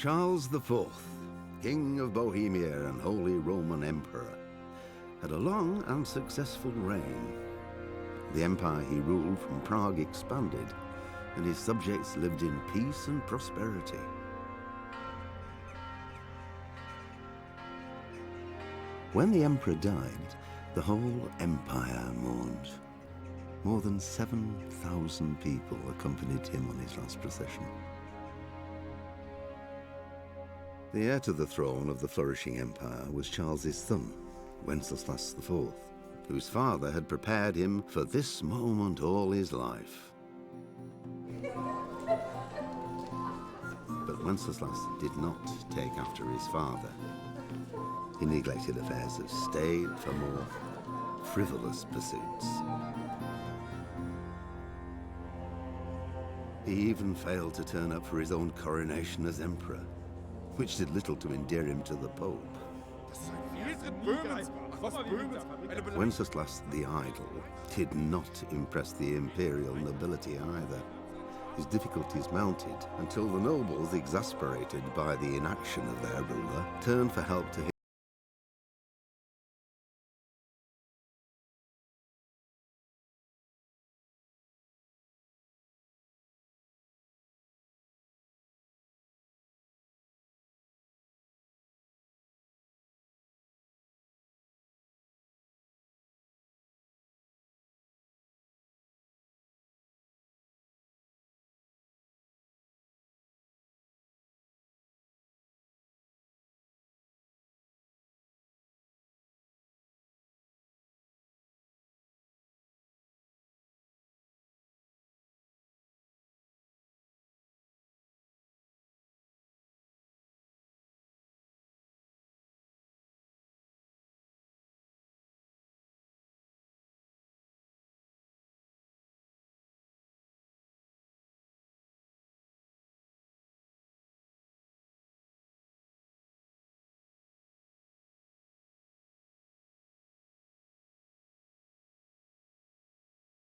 Charles IV, King of Bohemia and Holy Roman Emperor, had a long and successful reign. The empire he ruled from Prague expanded, and his subjects lived in peace and prosperity. When the emperor died, the whole empire mourned. More than 7,000 people accompanied him on his last procession. The heir to the throne of the flourishing empire was Charles's son, Wenceslas IV, whose father had prepared him for this moment all his life. But Wenceslas did not take after his father. He neglected affairs of state for more frivolous pursuits. He even failed to turn up for his own coronation as emperor, which did little to endear him to the Pope. Wenceslas the Idle did not impress the imperial nobility either. His difficulties mounted until the nobles, exasperated by the inaction of their ruler, turned for help to him.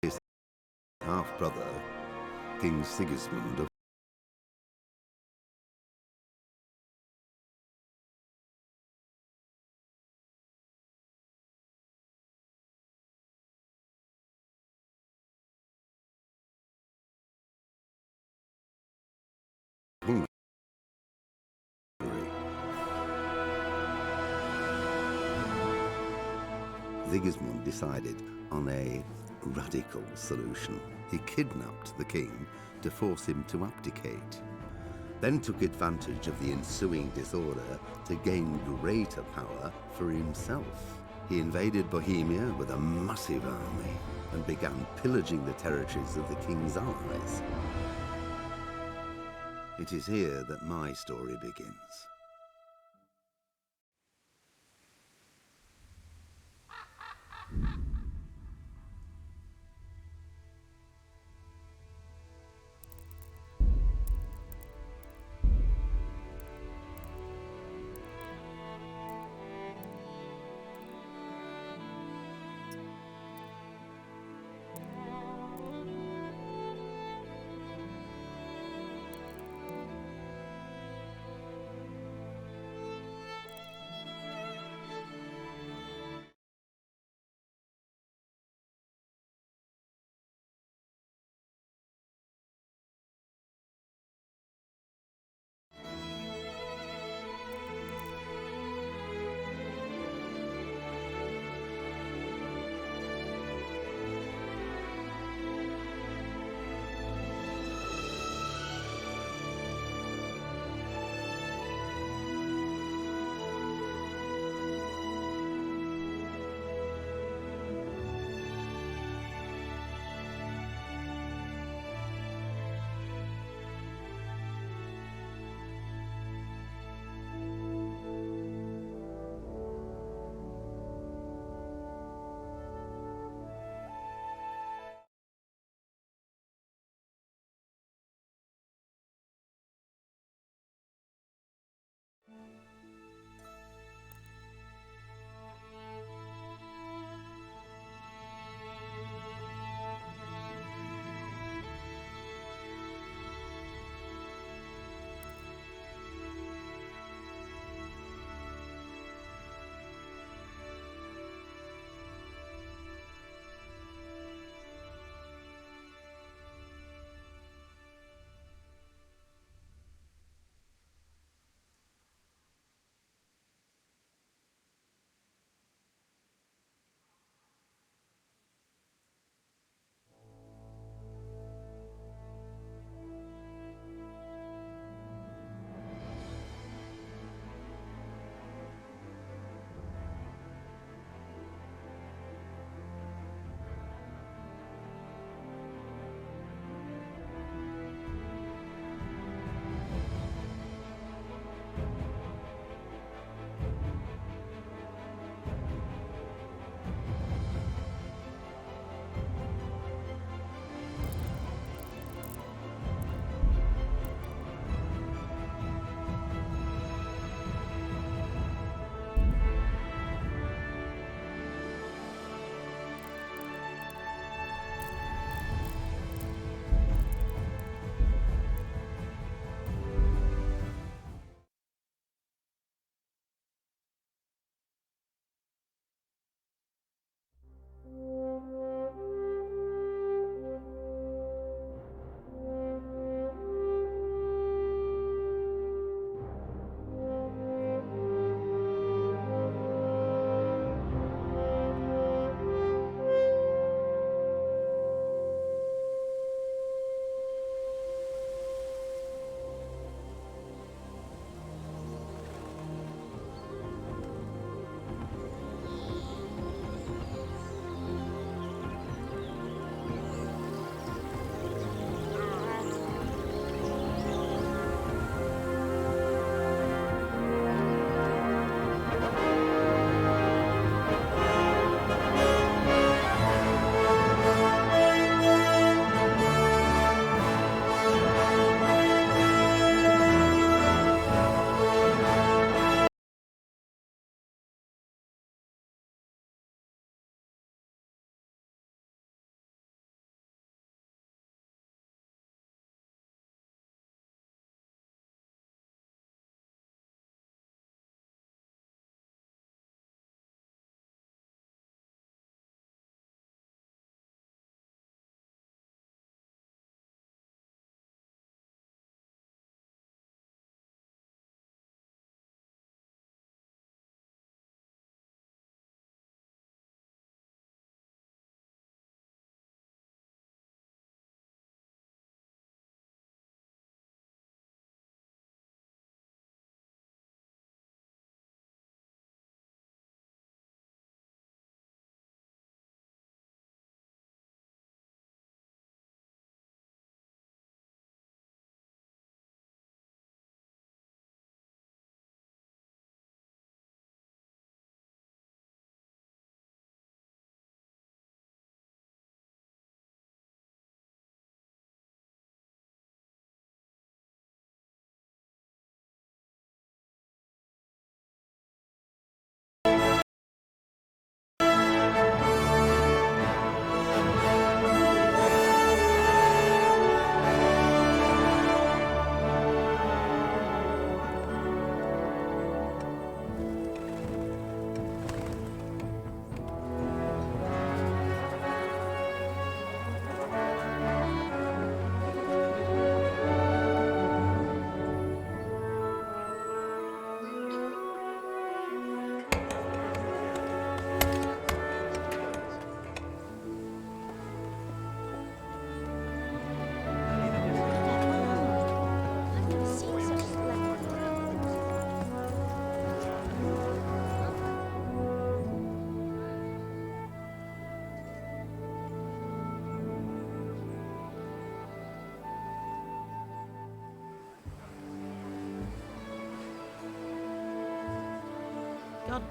His half-brother, King Sigismund of Hungary. Sigismund decided on a radical solution. He kidnapped the king to force him to abdicate, then took advantage of the ensuing disorder to gain greater power for himself. He invaded Bohemia with a massive army and began pillaging the territories of the king's allies. It is here that my story begins.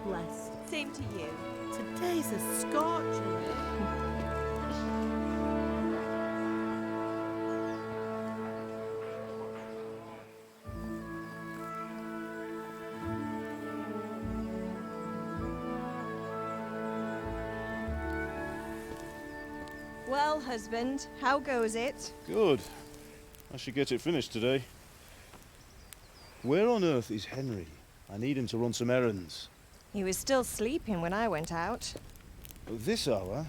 blessed. Same to you. Today's a scorcher. Well, husband, how goes it? Good. I should get it finished today. Where on earth is Henry? I need him to run some errands. He was still sleeping when I went out. At this hour?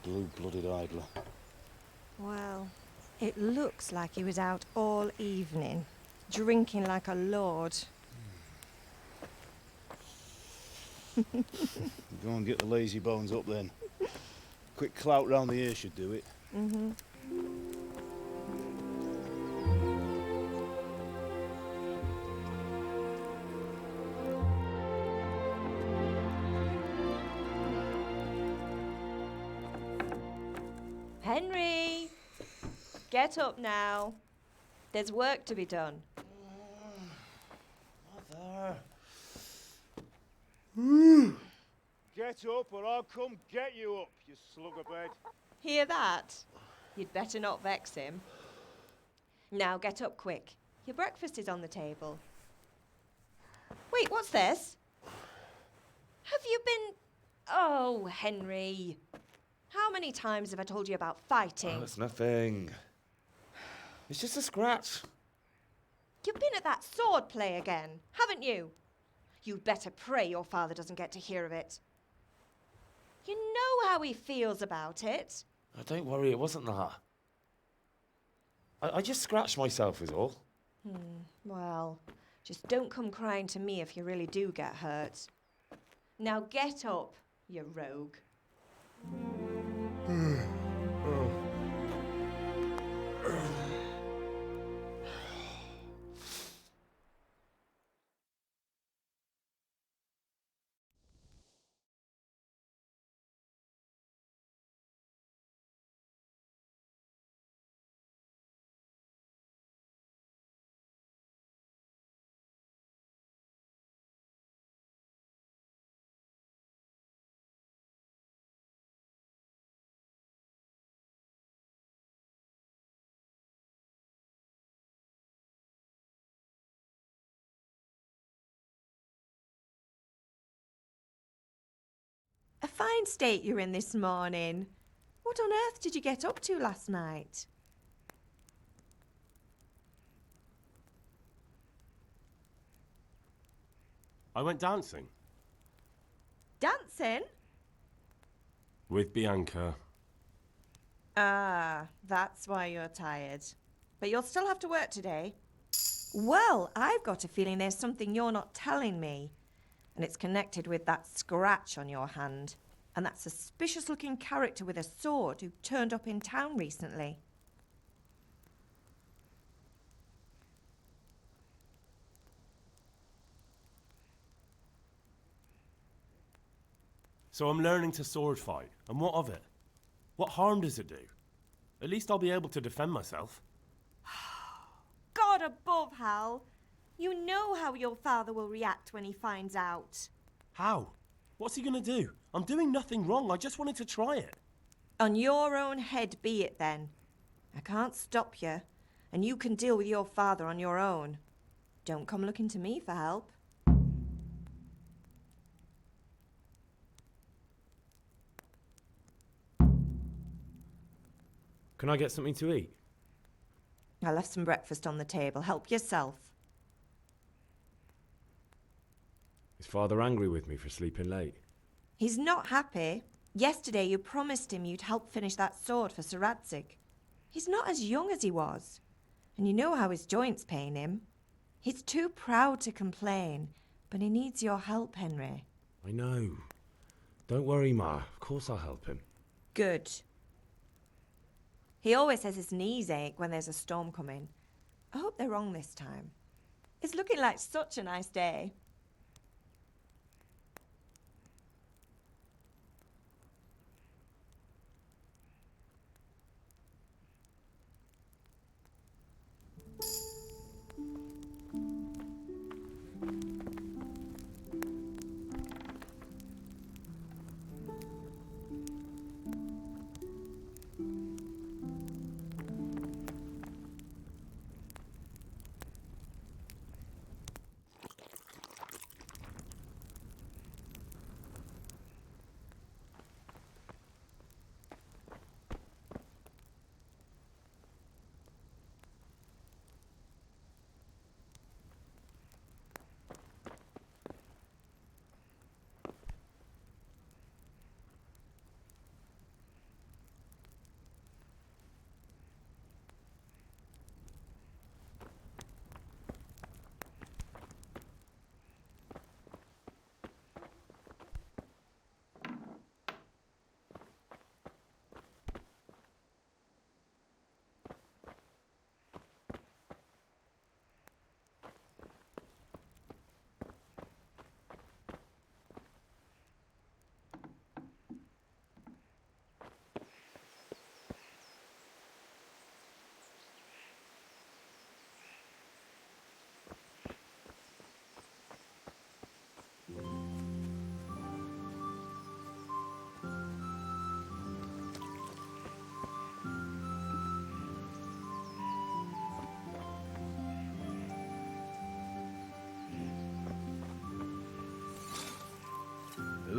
Blue-blooded idler. Well, it looks like he was out all evening, drinking like a lord. Go and get the lazy bones up then. Quick clout round the ear should do it. Mm-hmm. Henry! Get up now. There's work to be done. Mother. Get up or I'll come get you up, you slugabed. Hear that? You'd better not vex him. Now get up quick. Your breakfast is on the table. Wait, what's this? Have you been... Oh, Henry. How many times have I told you about fighting? Oh, it's nothing. It's just a scratch. You've been at that sword play again, haven't you? You'd better pray your father doesn't get to hear of it. You know how he feels about it. Oh, don't worry, it wasn't that. I just scratched myself is all. Well, just don't come crying to me if you really do get hurt. Now get up, you rogue. A fine state you're in this morning. What on earth did you get up to last night? I went dancing. Dancing? With Bianca. Ah, that's why you're tired. But you'll still have to work today. Well, I've got a feeling there's something you're not telling me. And it's connected with that scratch on your hand. And that suspicious-looking character with a sword who turned up in town recently. So I'm learning to sword fight. And what of it? What harm does it do? At least I'll be able to defend myself. God above, Hal. You know how your father will react when he finds out. How? What's he gonna do? I'm doing nothing wrong. I just wanted to try it. On your own head be it then. I can't stop you, and you can deal with your father on your own. Don't come looking to me for help. Can I get something to eat? I left some breakfast on the table. Help yourself. Is Father angry with me for sleeping late? He's not happy. Yesterday you promised him you'd help finish that sword for Sir Radzig. He's not as young as he was. And you know how his joints pain him. He's too proud to complain, but he needs your help, Henry. I know. Don't worry, Ma. Of course I'll help him. Good. He always says his knees ache when there's a storm coming. I hope they're wrong this time. It's looking like such a nice day.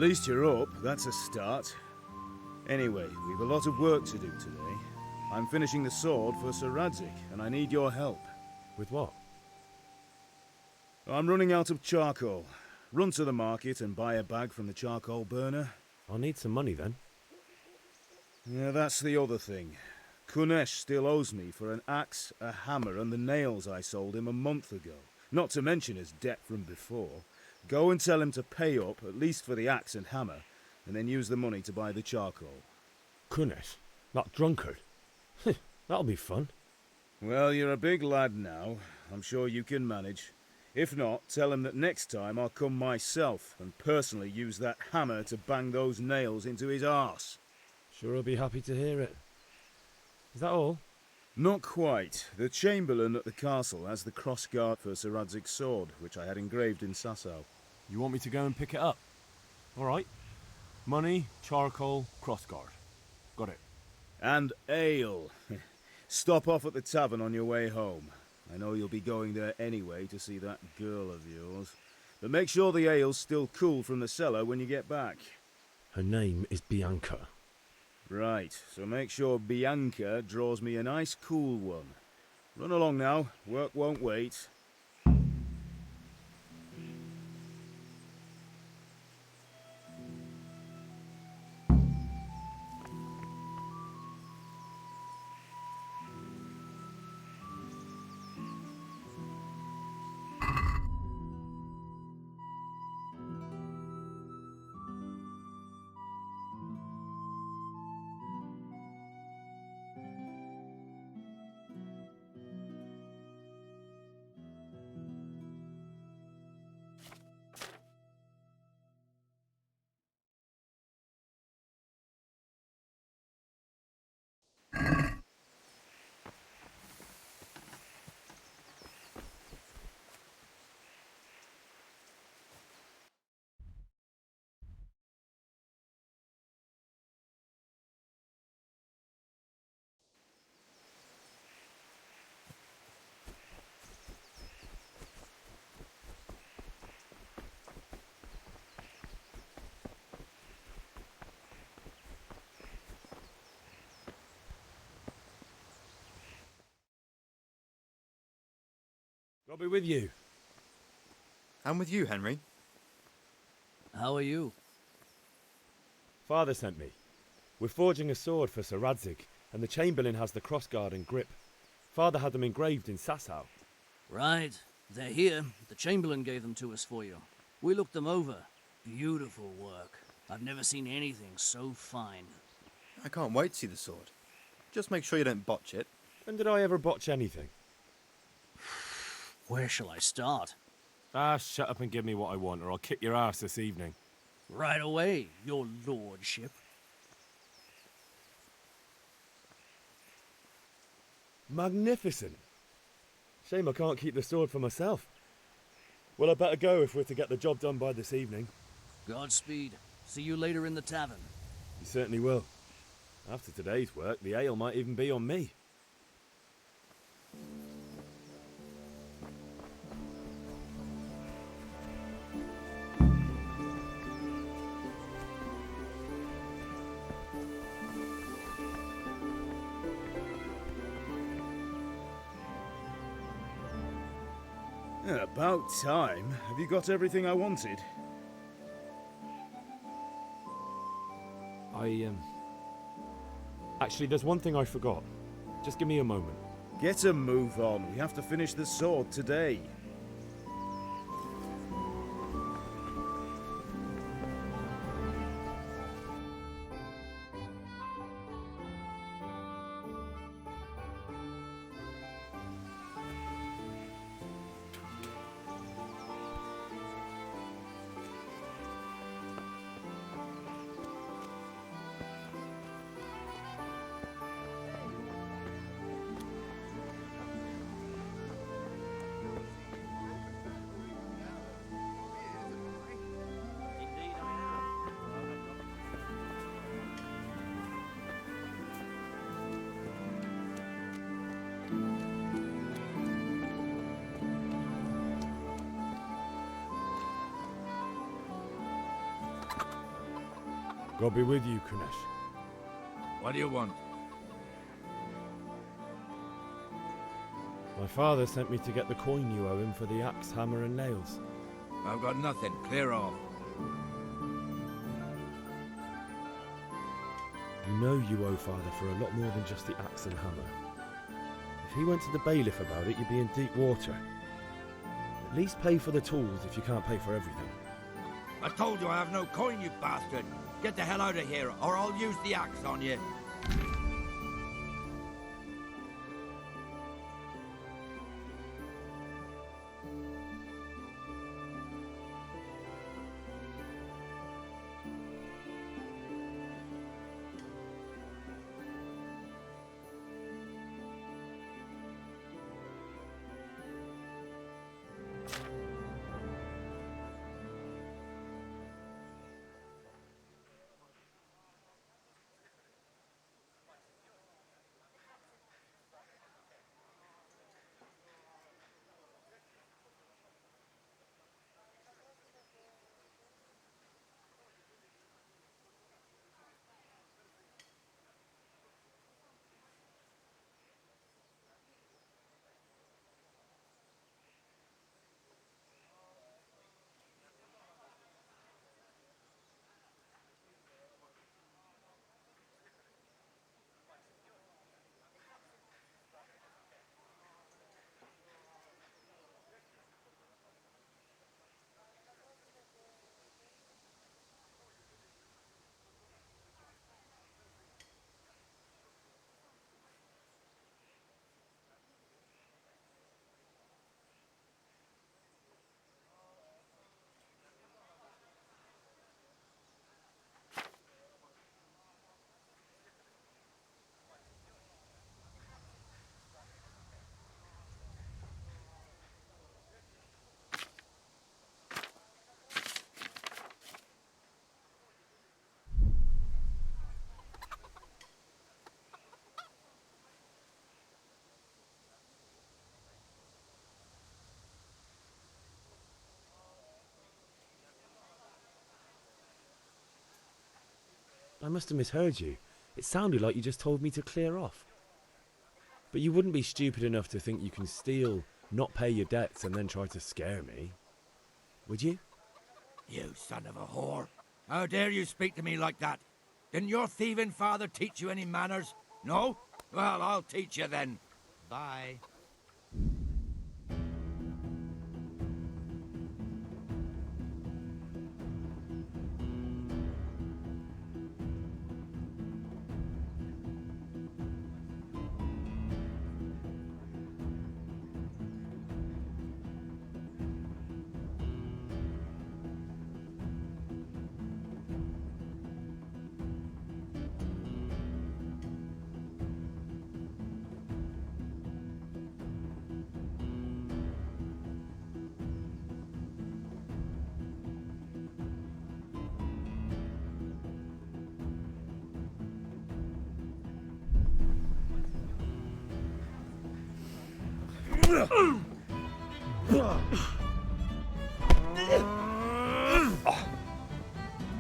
least you're up. That's a start. Anyway, we've a lot of work to do today. I'm finishing the sword for Sir Radzig, and I need your help. With what? I'm running out of charcoal. Run to the market and buy a bag from the charcoal burner. I'll need some money then. Yeah, that's the other thing. Kunesh still owes me for an axe, a hammer, and the nails I sold him a month ago. Not to mention his debt from before. Go and tell him to pay up, at least for the axe and hammer, and then use the money to buy the charcoal. Kunesh? That drunkard? That'll be fun. Well, you're a big lad now. I'm sure you can manage. If not, tell him that next time I'll come myself and personally use that hammer to bang those nails into his arse. Sure, I'll be happy to hear it. Is that all? Not quite. The Chamberlain at the castle has the crossguard for Sir Radzig's sword, which I had engraved in Sasau. You want me to go and pick it up? All right. Money, charcoal, crossguard. Got it. And ale. Stop off at the tavern on your way home. I know you'll be going there anyway to see that girl of yours. But make sure the ale's still cool from the cellar when you get back. Her name is Bianca. Right, so make sure Bianca draws me a nice cool one. Run along now, work won't wait. I'll be with you. I'm with you, Henry. How are you? Father sent me. We're forging a sword for Sir Radzig, and the Chamberlain has the crossguard and grip. Father had them engraved in Sasau. Right. They're here. The Chamberlain gave them to us for you. We looked them over. Beautiful work. I've never seen anything so fine. I can't wait to see the sword. Just make sure you don't botch it. When did I ever botch anything? Where shall I start? Ah, shut up and give me what I want, or I'll kick your ass this evening. Right away, your lordship. Magnificent. Shame I can't keep the sword for myself. Well, I better go if we're to get the job done by this evening. Godspeed. See you later in the tavern. You certainly will. After today's work, the ale might even be on me. About time. Have you got everything I wanted? Actually, there's one thing I forgot. Just give me a moment. Get a move on. We have to finish the sword today. God be with you, Kunesh. What do you want? My father sent me to get the coin you owe him for the axe, hammer, and nails. I've got nothing. Clear off. You know you owe father for a lot more than just the axe and hammer. If he went to the bailiff about it, you'd be in deep water. At least pay for the tools if you can't pay for everything. I told you I have no coin, you bastard. Get the hell out of here, or I'll use the axe on you. I must have misheard you. It sounded like you just told me to clear off. But you wouldn't be stupid enough to think you can steal, not pay your debts, and then try to scare me, would you? You son of a whore. How dare you speak to me like that? Didn't your thieving father teach you any manners? No? Well, I'll teach you then. Bye.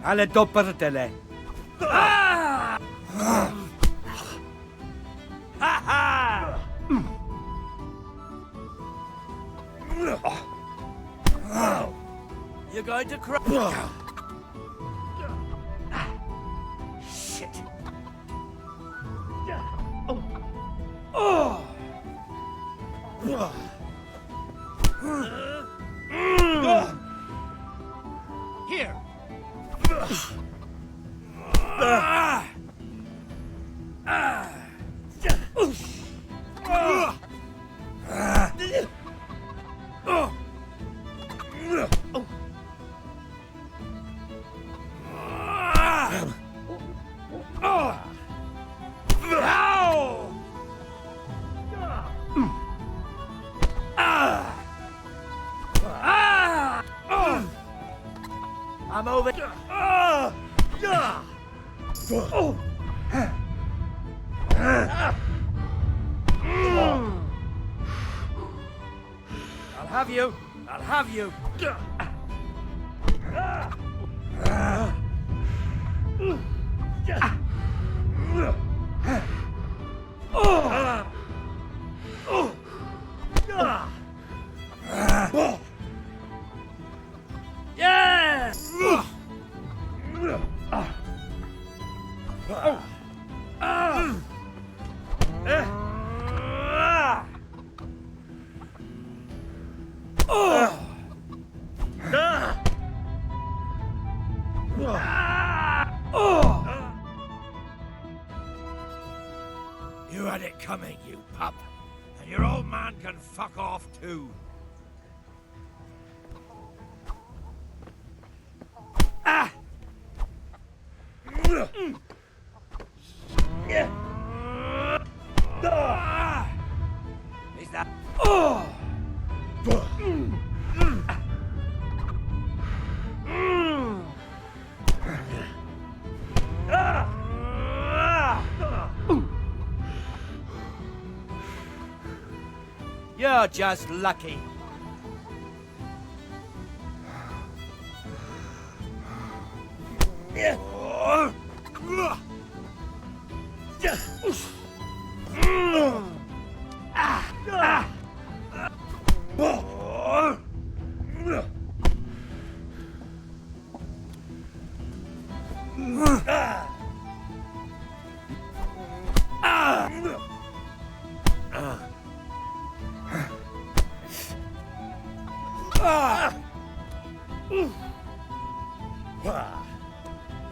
Alle doppertele. You're going to cry. Shit. Here. I'm over. I'll have you. I'll have you. You had it coming, you pup. And your old man can fuck off too. Ah! Is that? You're just lucky.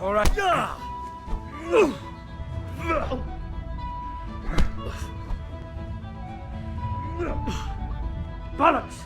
All right. Bollocks!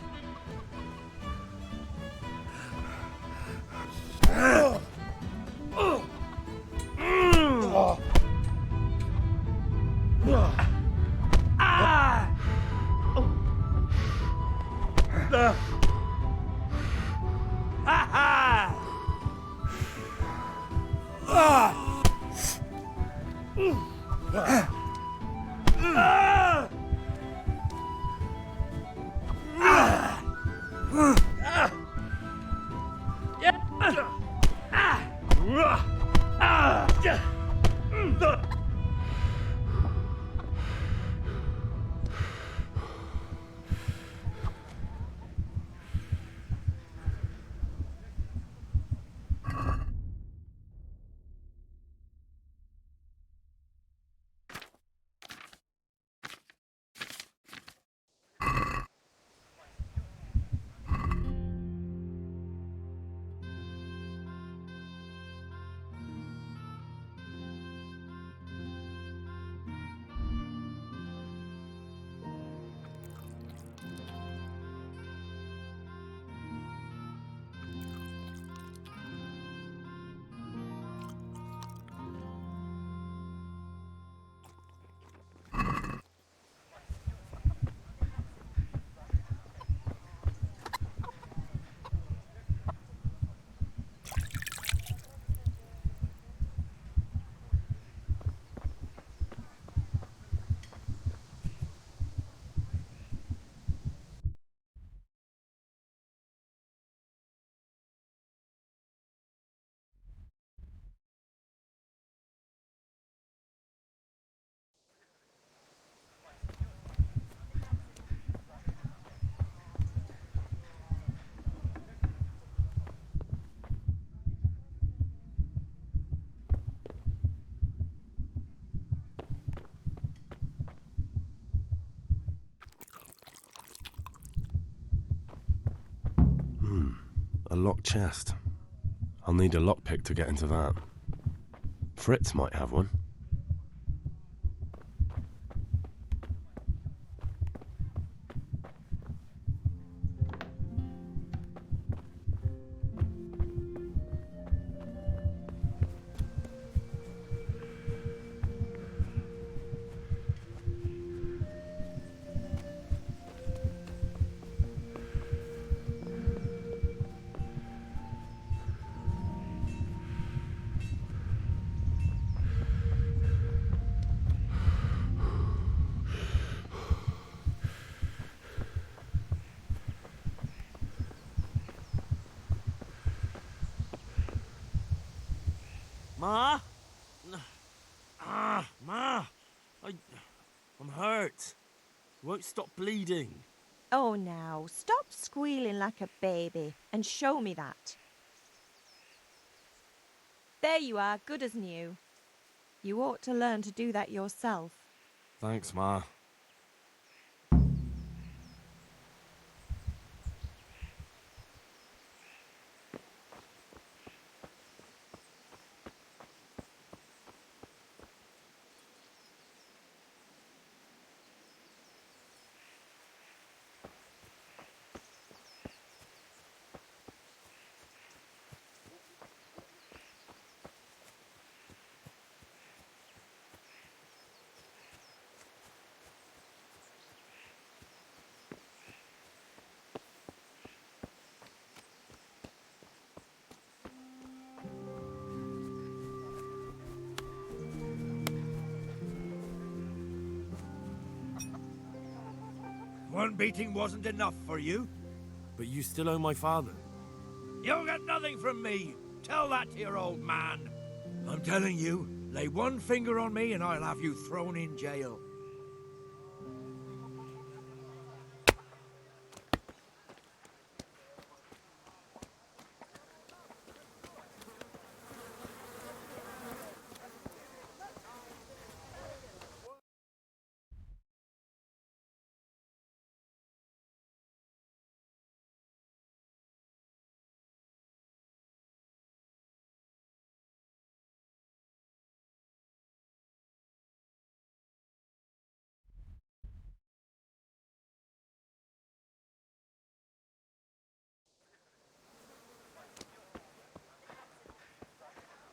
A locked chest. I'll need a lockpick to get into that. Fritz might have one. Ma? hurt. It won't stop bleeding. Oh, now, stop squealing like a baby and show me that. There you are, good as new. You ought to learn to do that yourself. Thanks, Ma. One beating wasn't enough for you? But you still owe my father. You'll get nothing from me. Tell that to your old man. I'm telling you, lay one finger on me and I'll have you thrown in jail.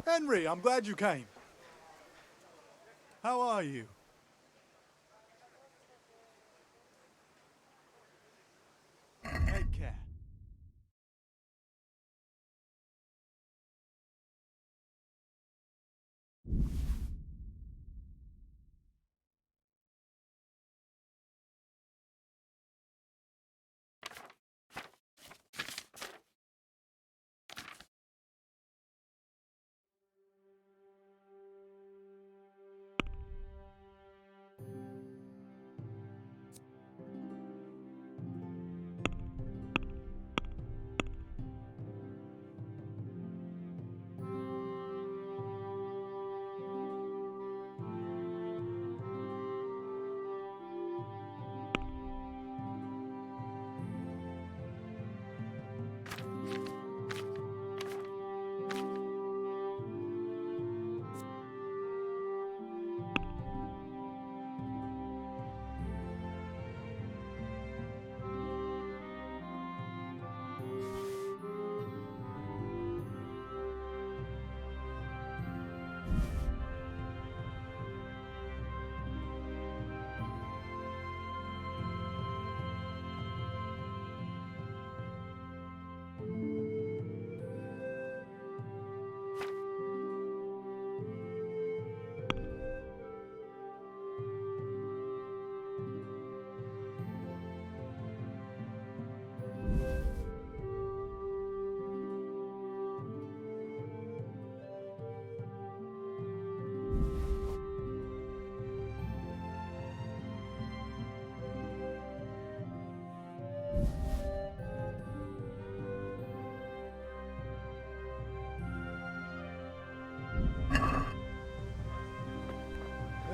Henry, I'm glad you came. How are you? Take care.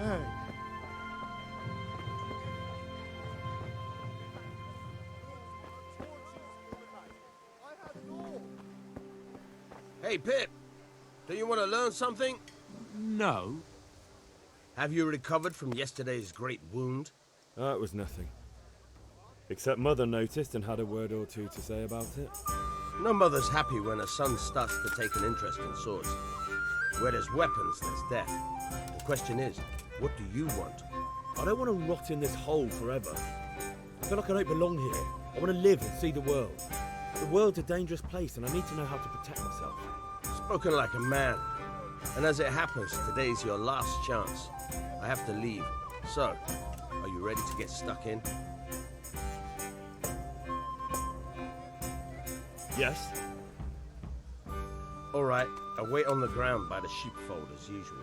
Hey. Hey, Pip. Do you want to learn something? No. Have you recovered from yesterday's great wound? That was nothing. Except Mother noticed and had a word or two to say about it. No mother's happy when her son starts to take an interest in swords. Where there's weapons, there's death. The question is, what do you want? I don't want to rot in this hole forever. I feel like I don't belong here. I want to live and see the world. The world's a dangerous place and I need to know how to protect myself. Spoken like a man. And as it happens, today's your last chance. I have to leave. So, are you ready to get stuck in? Yes. All right, I'll wait on the ground by the sheepfold as usual.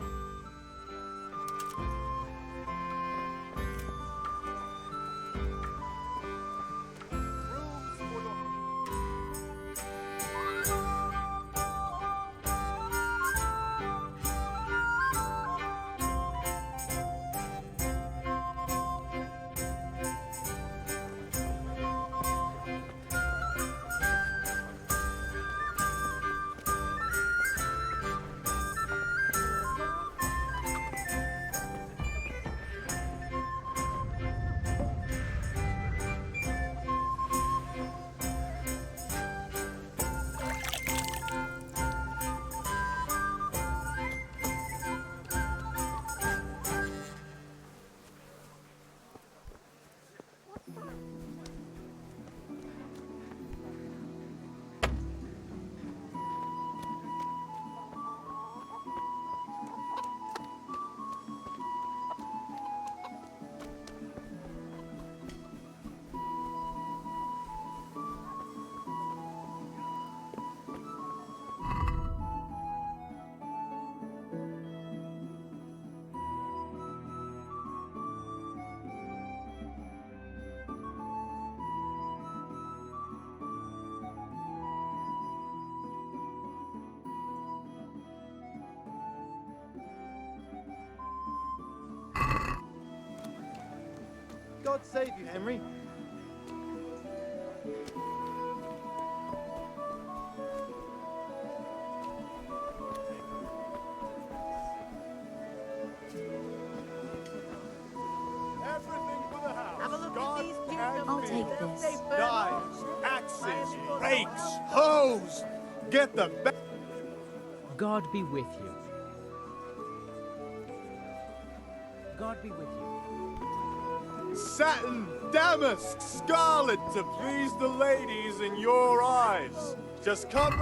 God save you, Henry. Everything for the house. Have a look God at these and beautiful I'll take fields. this. Knives, axes, rakes, hoes. Get the God be with you. God be with you. satin, damask, scarlet to please the ladies in your eyes. Just come.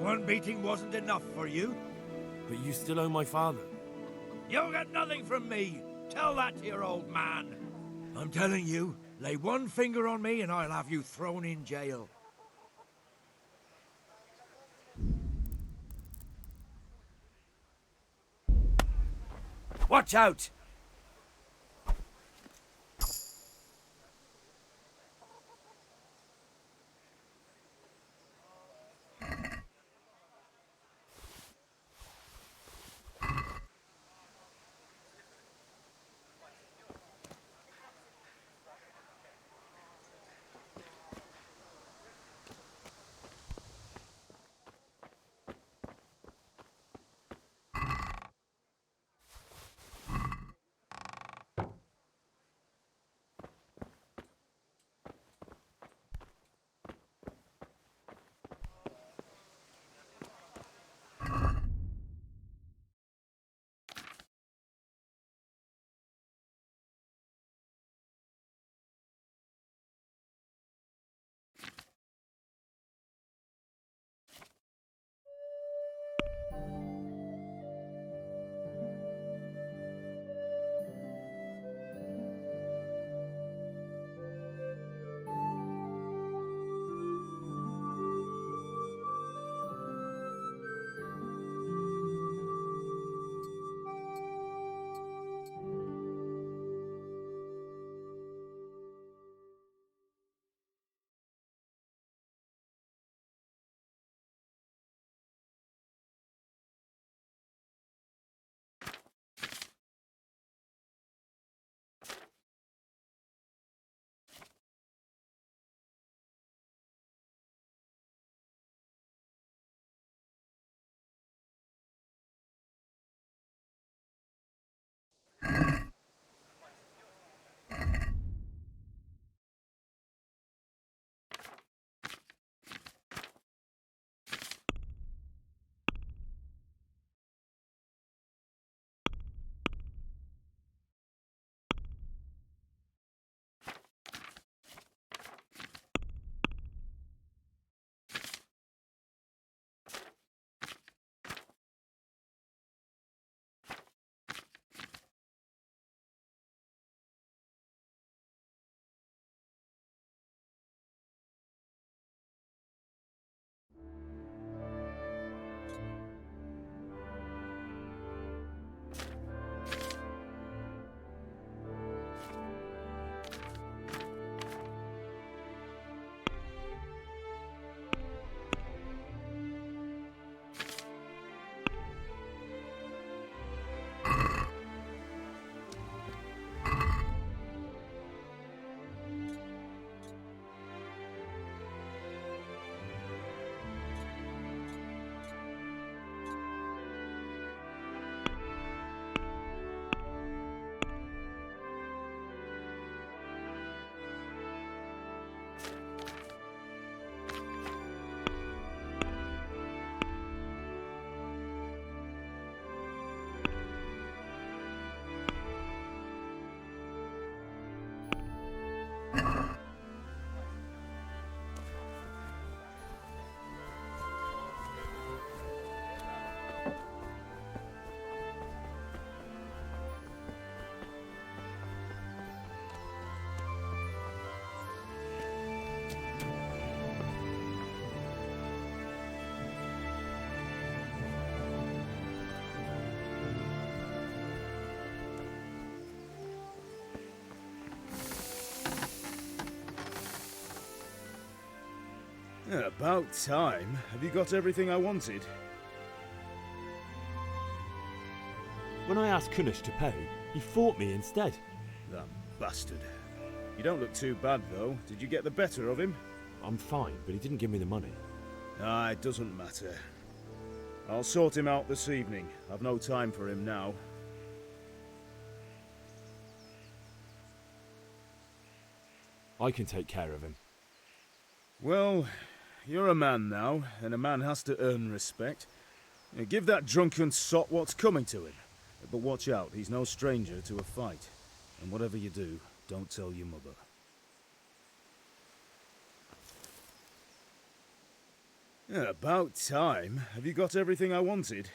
One beating wasn't enough for you? But you still owe my father. You'll get nothing from me. Tell that to your old man. I'm telling you, lay one finger on me and I'll have you thrown in jail. Watch out! About time. Have you got everything I wanted? When I asked Kunish to pay, he fought me instead. That bastard. You don't look too bad, though. Did you get the better of him? I'm fine, but he didn't give me the money. Ah, it doesn't matter. I'll sort him out this evening. I've no time for him now. I can take care of him. Well, you're a man now, and a man has to earn respect. Give that drunken sot what's coming to him. But watch out, he's no stranger to a fight. And whatever you do, don't tell your mother. Yeah, about time. Have you got everything I wanted?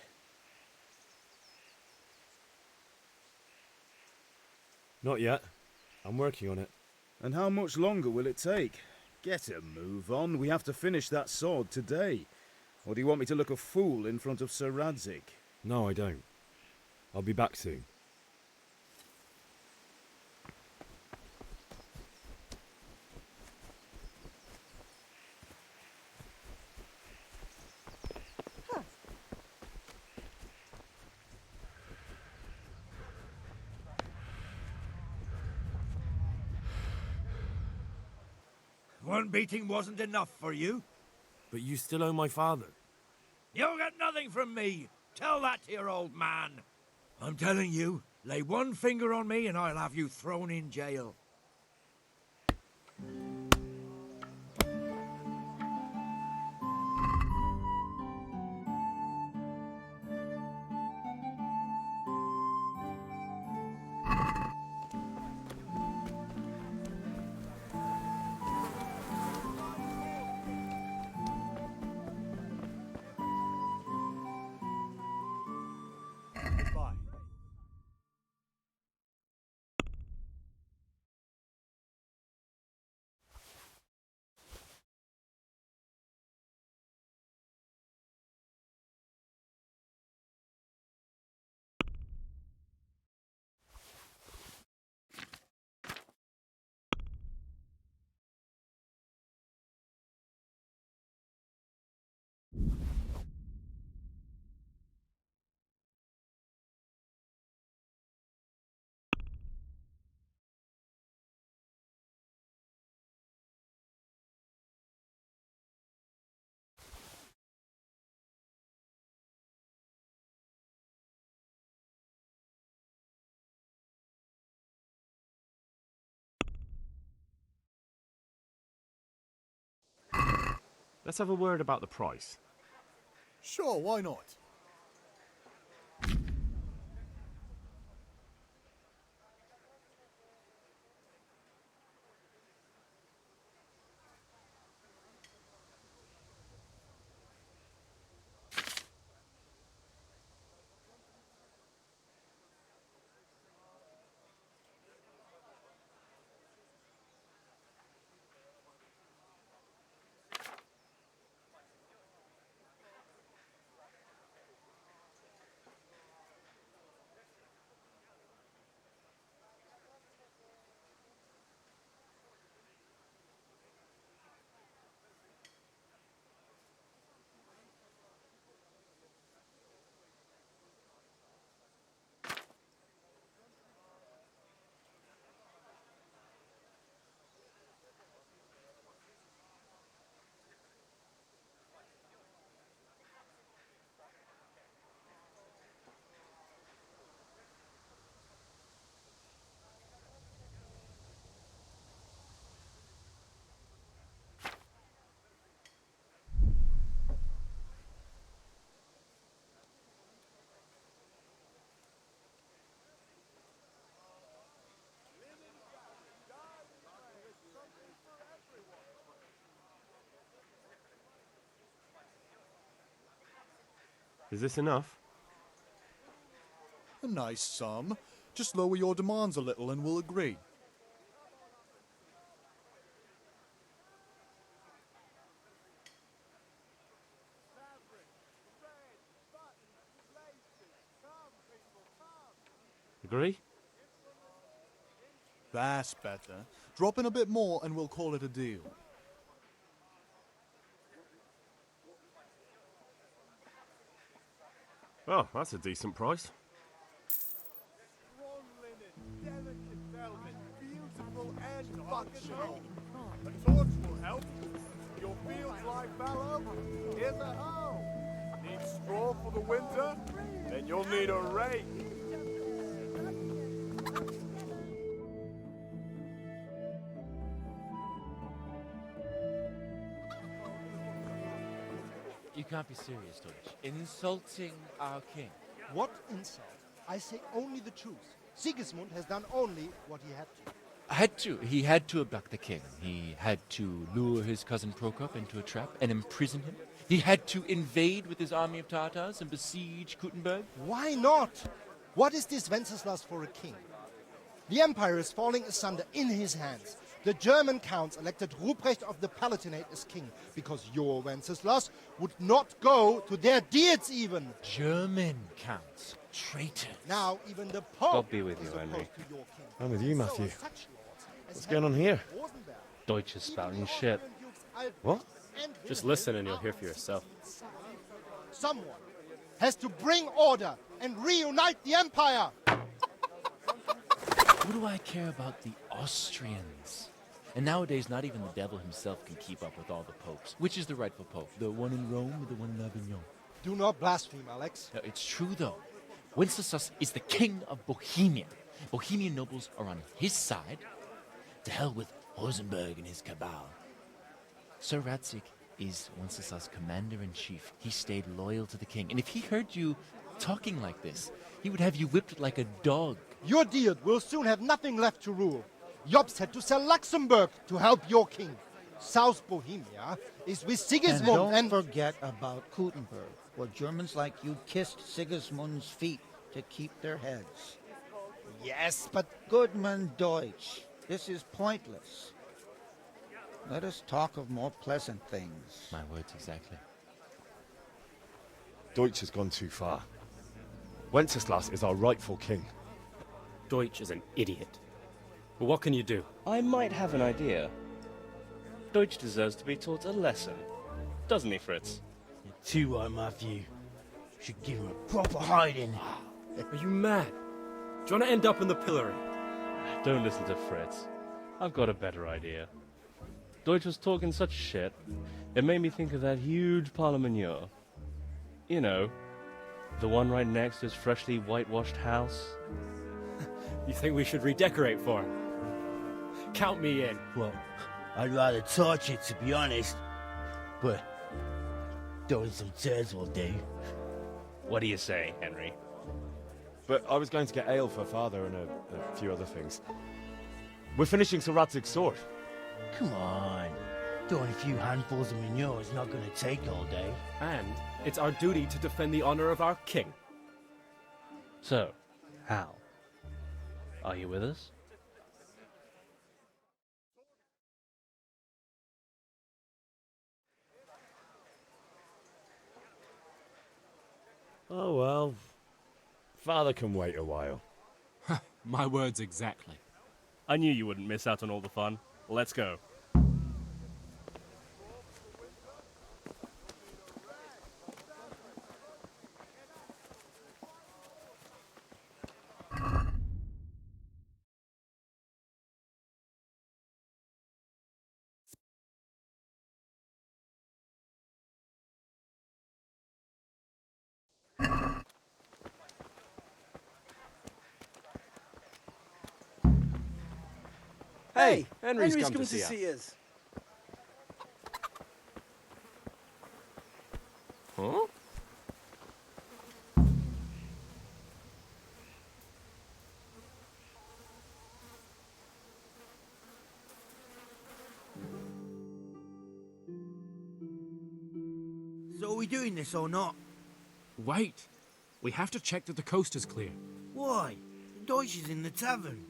Not yet. I'm working on it. And how much longer will it take? Get a move on. We have to finish that sword today. Or do you want me to look a fool in front of Sir Radzik? No, I don't. I'll be back soon. One beating wasn't enough for you? But you still owe my father. You'll get nothing from me. Tell that to your old man. I'm telling you, lay one finger on me and I'll have you thrown in jail. Bye. Let's have a word about the price. Sure, why not? Is this enough? A nice sum. Just lower your demands a little and we'll agree. Agree? That's better. Drop in a bit more and we'll call it a deal. Oh, that's a decent price. Swan linen, delicate velvet, beautiful and functional. A torch will help. Your fields like fallow? Here's a hoe. Need straw for the winter? Then you'll need a rake. You can't be serious, Deutsch. Insulting our king. What insult? I say only the truth. Sigismund has done only what he had to. He had to abduct the king. He had to lure his cousin Prokop into a trap and imprison him. He had to invade with his army of Tatars and besiege Kuttenberg. Why not? What is this Wenceslas for a king? The empire is falling asunder in his hands. The German counts elected Ruprecht of the Palatinate as king because your Wenceslas would not go to their deeds even. German counts. Traitors. Now even the Pope God be with you, is Henry. opposed to your king. I'm with you, Matthew. So such lords as What's going on here? Rosenberg, Deutsch is spouting shit. What? and Just Wilhelm listen and you'll hear for yourself. Someone has to bring order and reunite the empire. What do I care about the Austrians? And nowadays, not even the devil himself can keep up with all the popes. Which is the rightful pope? The one in Rome or the one in Avignon? Do not blaspheme, Alex. No, it's true, though. Wenceslas is the king of Bohemia. Bohemian nobles are on his side. To hell with Rosenberg and his cabal. Sir Ratzik is Wenceslas' commander-in-chief. He stayed loyal to the king. And if he heard you talking like this, he would have you whipped like a dog. Your Diet will soon have nothing left to rule. Jobst had to sell Luxembourg to help your king. South Bohemia is with Sigismund And don't forget about Kuttenberg, where Germans like you kissed Sigismund's feet to keep their heads. Yes, but... Goodman Deutsch, this is pointless. Let us talk of more pleasant things. My words exactly. Deutsch has gone too far. Wenceslas is our rightful king. Deutsch is an idiot. But what can you do? I might have an idea. Deutsch deserves to be taught a lesson. Doesn't he, Fritz? You're too right, Matthew. Should give him a proper hiding. Are you mad? Do you want to end up in the pillory? Don't listen to Fritz. I've got a better idea. Deutsch was talking such shit, it made me think of that huge parliament. You know, the one right next to his freshly whitewashed house. You think we should redecorate for him? Count me in. Well, I'd rather torch it, to be honest. But throwing some turds will do. What do you say, Henry? But I was going to get ale for father and a few other things. We're finishing Sir Radzig's sword. Come on. Throwing a few handfuls of manure is not going to take all day. And it's our duty to defend the honor of our king. So, Hal, are you with us? Oh well. Father can wait a while. My words exactly. I knew you wouldn't miss out on all the fun. Let's go. Hey, Henry's come to see us. Huh? So are we doing this or not? Wait. We have to check that the coast is clear. Why? Deutsch is in the tavern.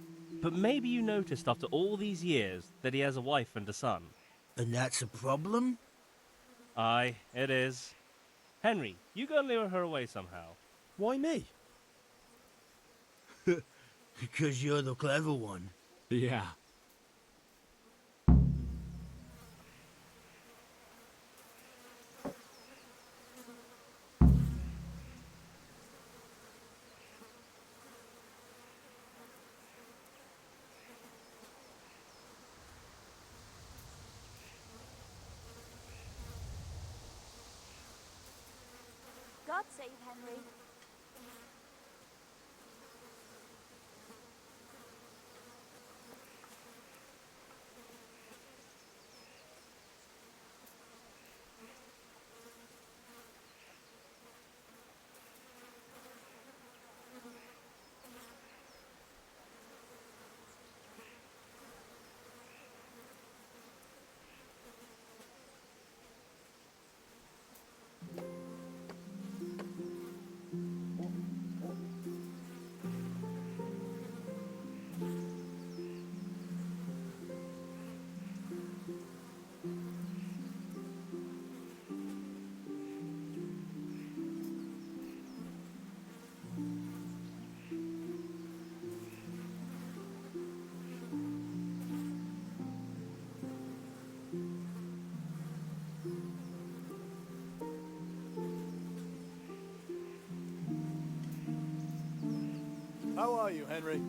But maybe you noticed after all these years that he has a wife and a son. And that's a problem? Aye, it is. Henry, you go and lure her away somehow. Why me? Because you're the clever one. Yeah. God save Henry. How are you, Henry?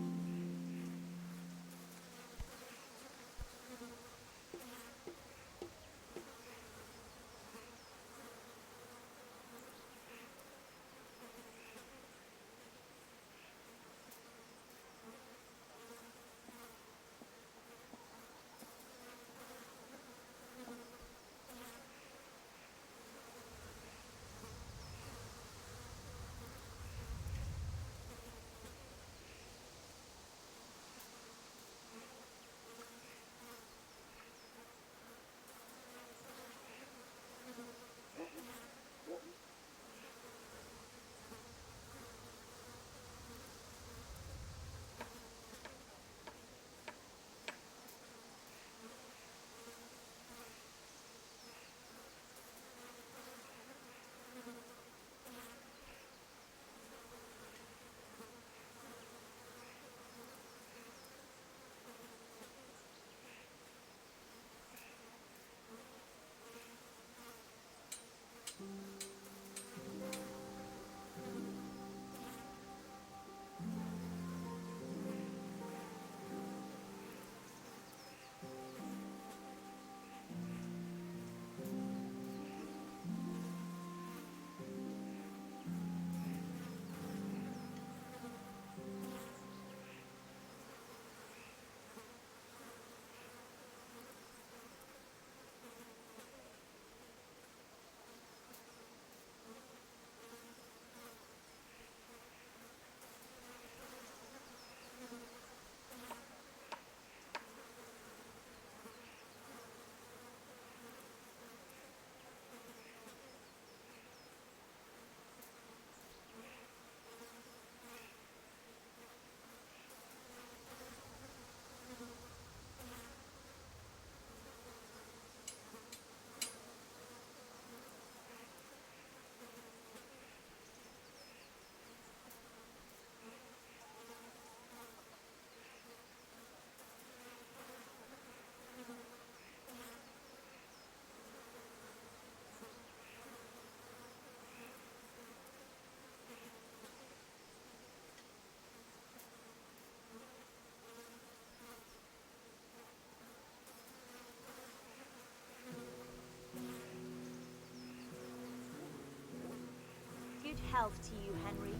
Good health to you, Henry.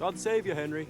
God save you, Henry.